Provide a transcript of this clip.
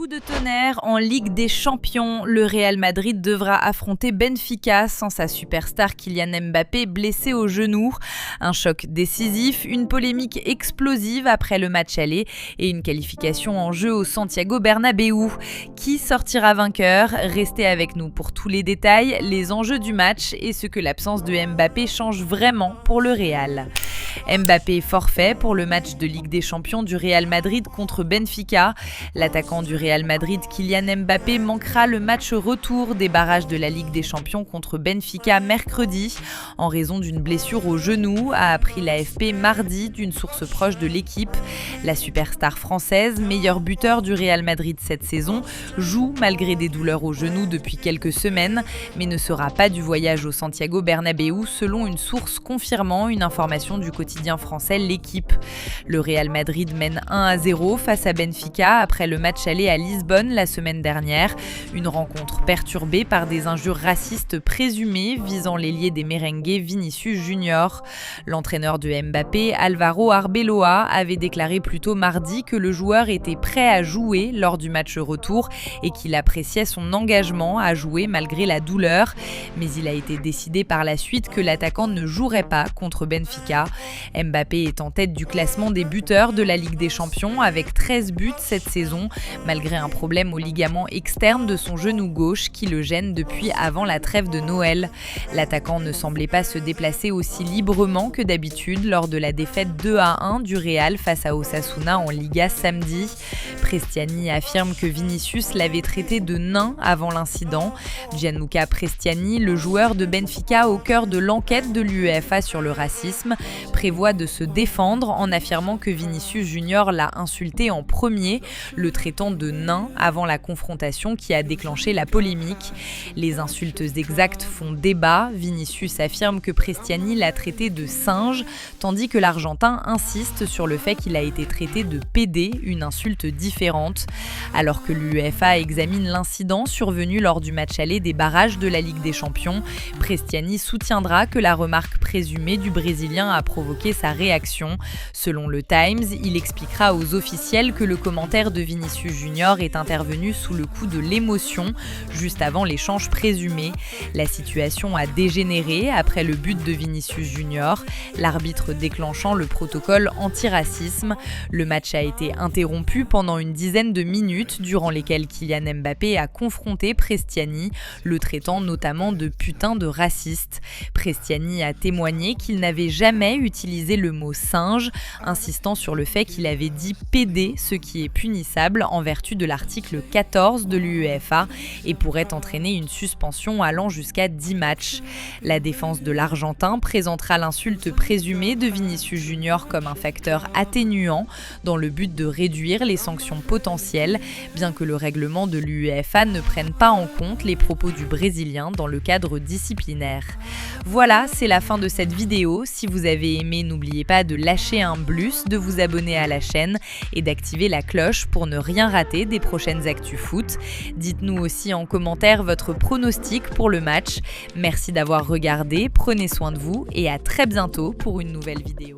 Coup de tonnerre en Ligue des Champions, le Real Madrid devra affronter Benfica sans sa superstar Kylian Mbappé blessé au genou. Un choc décisif, une polémique explosive après le match aller et une qualification en jeu au Santiago Bernabéu. Qui sortira vainqueur? Restez avec nous pour tous les détails, les enjeux du match et ce que l'absence de Mbappé change vraiment pour le Real. Mbappé forfait pour le match de Ligue des Champions du Real Madrid contre Benfica. L'attaquant du Real Madrid, Kylian Mbappé, manquera le match retour des barrages de la Ligue des Champions contre Benfica mercredi en raison d'une blessure au genou, a appris l'AFP mardi d'une source proche de l'équipe. La superstar française, meilleur buteur du Real Madrid cette saison, joue malgré des douleurs au genou depuis quelques semaines, mais ne sera pas du voyage au Santiago Bernabéu selon une source confirmant une information du quotidien français L'Équipe. Le Real Madrid mène 1-0 face à Benfica après le match aller à Lisbonne la semaine dernière. Une rencontre perturbée par des injures racistes présumées visant l'ailier des merengues Vinicius Junior. L'entraîneur de Mbappé, Álvaro Arbeloa, avait déclaré plus tôt mardi que le joueur était prêt à jouer lors du match retour et qu'il appréciait son engagement à jouer malgré la douleur. Mais il a été décidé par la suite que l'attaquant ne jouerait pas contre Benfica. Mbappé est en tête du classement des buteurs de la Ligue des Champions avec 13 buts cette saison, malgré un problème au ligament externe de son genou gauche qui le gêne depuis avant la trêve de Noël. L'attaquant ne semblait pas se déplacer aussi librement que d'habitude lors de la défaite 2-1 du Real face à Osasuna en Liga samedi. Prestiani affirme que Vinicius l'avait traité de nain avant l'incident. Gianluca Prestiani, le joueur de Benfica au cœur de l'enquête de l'UEFA sur le racisme, prévoit de se défendre en affirmant que Vinicius Junior l'a insulté en premier, le traitant de nain avant la confrontation qui a déclenché la polémique. Les insultes exactes font débat. Vinicius affirme que Prestiani l'a traité de singe, tandis que l'Argentin insiste sur le fait qu'il a été traité de pédé, une insulte différente. Alors que l'UEFA examine l'incident survenu lors du match aller des barrages de la Ligue des Champions, Prestiani soutiendra que la remarque présumée du Brésilien a provoqué sa réaction. Selon le Times, il expliquera aux officiels que le commentaire de Vinicius Junior est intervenu sous le coup de l'émotion, juste avant l'échange présumé. La situation a dégénéré après le but de Vinicius Junior, l'arbitre déclenchant le protocole antiracisme. Le match a été interrompu pendant une dizaine de minutes, durant lesquelles Kylian Mbappé a confronté Prestiani, le traitant notamment de putain de raciste. Prestiani a témoigné qu'il n'avait jamais utilisé le mot singe, insistant sur le fait qu'il avait dit pédé, ce qui est punissable en vertu de l'article 14 de l'UEFA et pourrait entraîner une suspension allant jusqu'à 10 matchs. La défense de l'Argentin présentera l'insulte présumée de Vinicius Junior comme un facteur atténuant dans le but de réduire les sanctions potentielles, bien que le règlement de l'UEFA ne prenne pas en compte les propos du Brésilien dans le cadre disciplinaire. Voilà, c'est la fin de cette vidéo. Si vous avez aimé, n'oubliez pas de lâcher un blus, de vous abonner à la chaîne et d'activer la cloche pour ne rien rater des prochaines actus foot. Dites-nous aussi en commentaire votre pronostic pour le match. Merci d'avoir regardé, prenez soin de vous et à très bientôt pour une nouvelle vidéo.